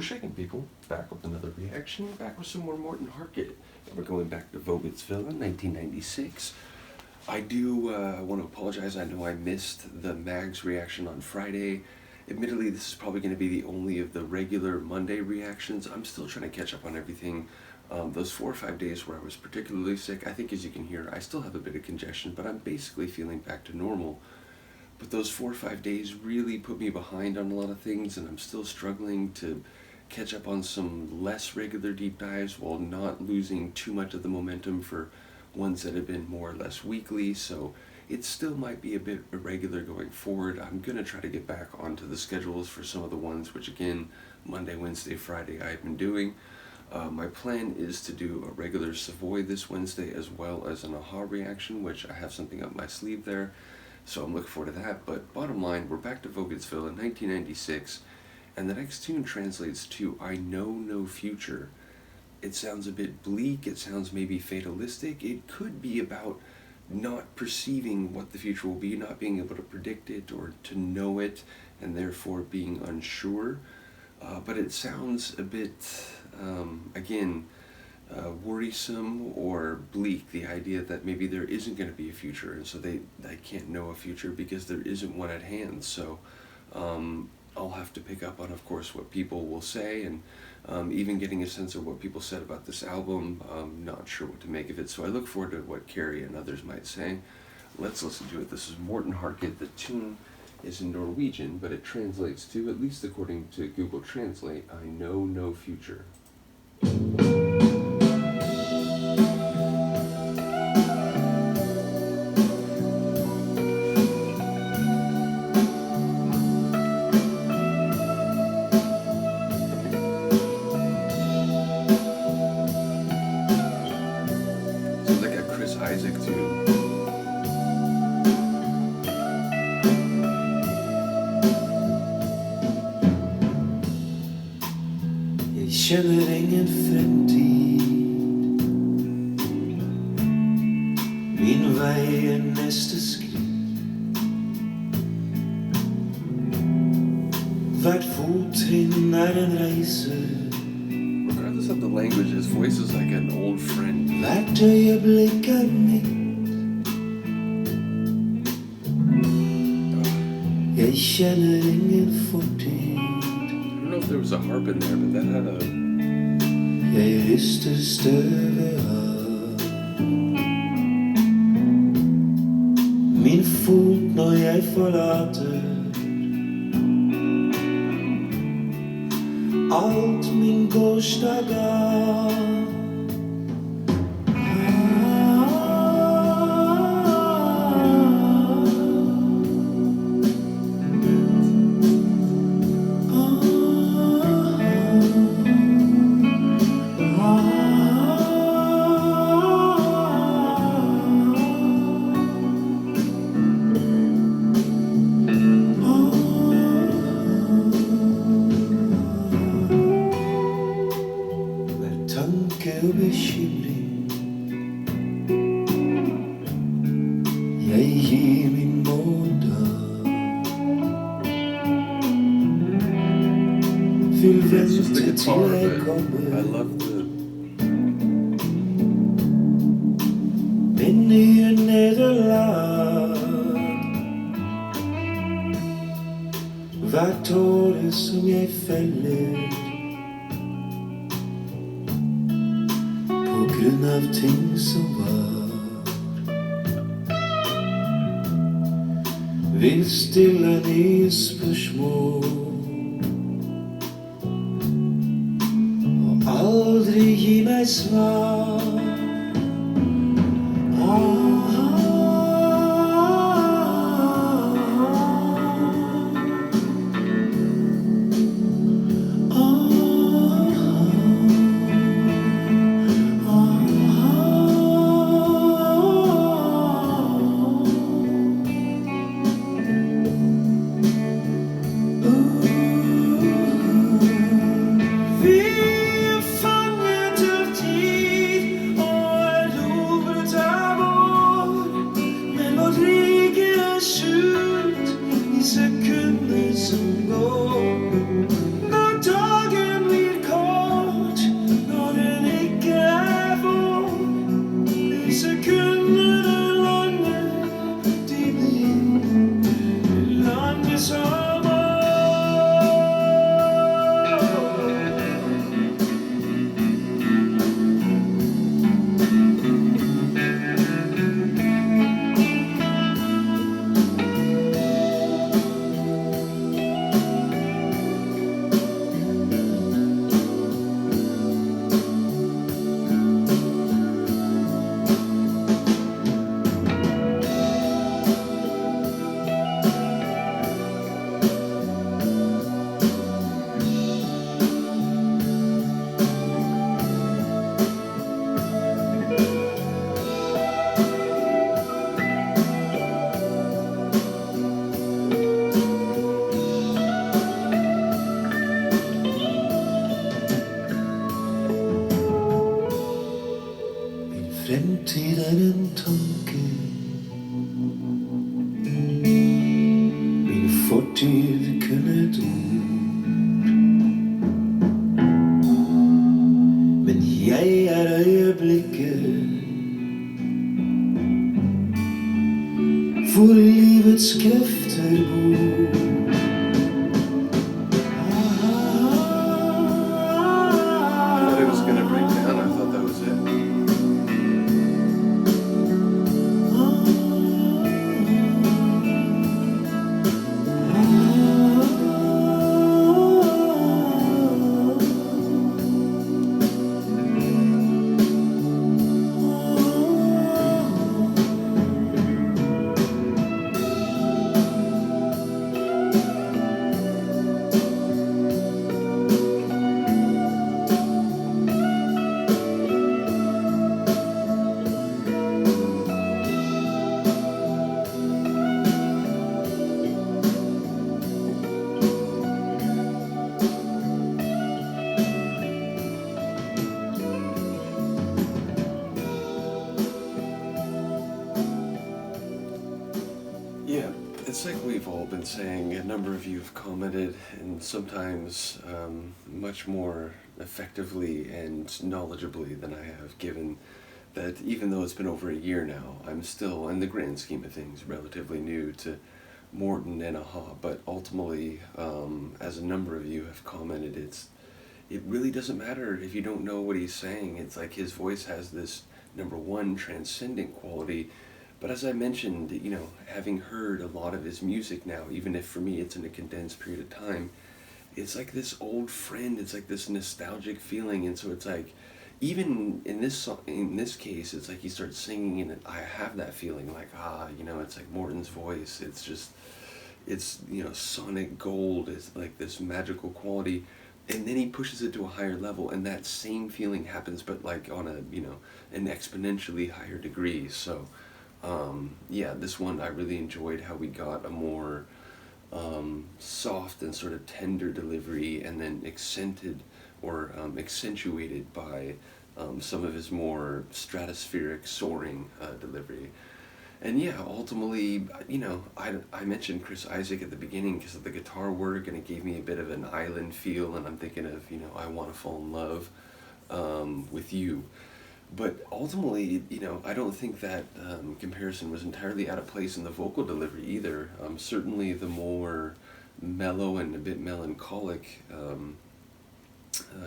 Shaking people, back with another reaction, back with some more Morten Harket. And we're going back to Vogts Villa, 1996. I do want to apologize. I know I missed the Mags reaction on Friday. Admittedly, this is probably going to be the only of the regular Monday reactions. I'm still trying to catch up on everything. Those 4 or 5 days where I was particularly sick, I think as you can hear, I still have a bit of congestion, but I'm basically feeling back to normal. But those 4 or 5 days really put me behind on a lot of things, and I'm still struggling to catch up on some less regular deep dives while not losing too much of the momentum for ones that have been more or less weekly. So it still might be a bit irregular going forward. I'm going to try to get back onto the schedules for some of the ones which, again, Monday, Wednesday, Friday I've been doing. My plan is to do a regular Savoy this Wednesday as well as an AHA reaction, which I have something up my sleeve there. So I'm looking forward to that. But bottom line, we're back to Vogts Villa in 1996, and the next tune translates to I Know No Future. It sounds a bit bleak, it sounds maybe fatalistic. It could be about not perceiving what the future will be, not being able to predict it or to know it, and therefore being unsure. But it sounds a bit, again, worrisome or bleak, the idea that maybe there isn't going to be a future, and so they can't know a future because there isn't one at hand. So I'll have to pick up on, of course, what people will say, and even getting a sense of what people said about this album. I'm not sure what to make of it, so I look forward to what Carrie and others might say. Let's listen to it. This is Morten Harket. The tune is in Norwegian, but it translates to, at least according to Google Translate, I know no future. Isaac too. Jeg kjenner ingen fremtid. Min vei neste skritt. Hvert fottrinn en reise. Regardless of the language, his voice is like an old friend. Hvert øyeblikk mitt. Jeg kjenner ingen fortid. I don't know if there was a harp in there, but that had a... Jeg rister støvet av min fot når jeg forlater alt min gårsdag av. Og bekymring jeg gir min morgendag. Vil vente til jeg kommer, men i nederlag. Hver tåre som jeg feller på grunn av ting som var, vil stille nye spørsmål og aldri gi meg svar. Fanget av tid og roper av Fremtid en tanke. Min fortid kun et ord. Men jeg øyeblikket hvor livets krefter bor. I thought it was gonna break down. I thought that was it. Yeah, it's like we've all been saying. A number of you have commented, and sometimes much more effectively and knowledgeably than I have, given that even though it's been over a year now, I'm still, in the grand scheme of things, relatively new to Morten and Aha. But ultimately, as a number of you have commented, it really doesn't matter if you don't know what he's saying. It's like his voice has this, number one, transcendent quality. But as I mentioned, having heard a lot of his music now, even if for me it's in a condensed period of time, it's like this old friend. It's like this nostalgic feeling, and so it's like, even in this song, in this case, it's like he starts singing, and I have that feeling, like it's like Morten's voice. It's just, it's sonic gold. It's like this magical quality, and then he pushes it to a higher level, and that same feeling happens, but like on a an exponentially higher degree. So. Yeah, this one I really enjoyed how we got a more soft and sort of tender delivery, and then accented or accentuated by some of his more stratospheric, soaring delivery. And yeah, ultimately, I mentioned Chris Isaak at the beginning because of the guitar work, and it gave me a bit of an island feel, and I'm thinking of, I Want to Fall in Love with You. But ultimately, I don't think that comparison was entirely out of place in the vocal delivery either. Certainly the more mellow and a bit melancholic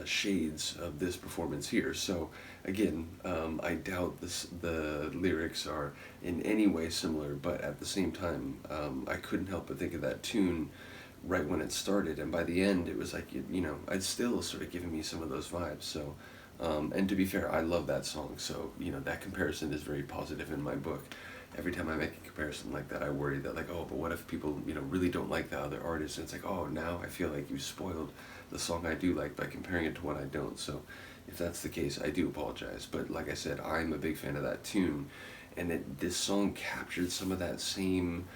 shades of this performance here. So again, I doubt the lyrics are in any way similar, but at the same time, I couldn't help but think of that tune right when it started, and by the end it was like, it's still sort of giving me some of those vibes. So and to be fair, I love that song, so that comparison is very positive in my book. Every time I make a comparison like that, I worry that, like, oh, but what if people really don't like the other artist, and it's like, oh, now I feel like you spoiled the song I do like by comparing it to one I don't. So if that's the case, I do apologize. But like I said, I'm a big fan of that tune, and this song captured some of that same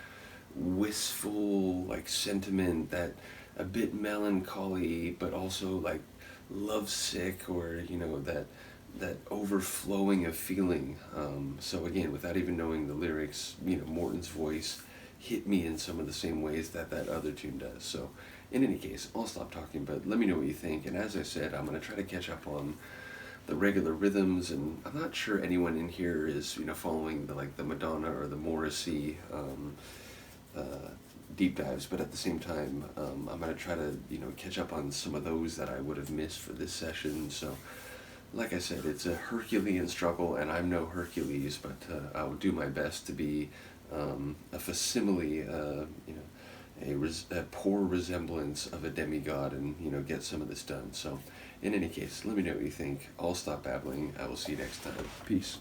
wistful sentiment, that a bit melancholy, but also like lovesick, or that overflowing of feeling. So again, without even knowing the lyrics, Morten's voice hit me in some of the same ways that other tune does. So in any case, I'll stop talking, but let me know what you think. And as I said, I'm going to try to catch up on the regular rhythms, and I'm not sure anyone in here is following the Madonna or the Morrissey deep dives, but at the same time, I'm going to try to catch up on some of those that I would have missed for this session. So like I said, it's a Herculean struggle, and I'm no Hercules, but I'll do my best to be a facsimile, a poor resemblance of a demigod, and get some of this done. So in any case, let me know what you think. I'll stop babbling. I will see you next time. Peace.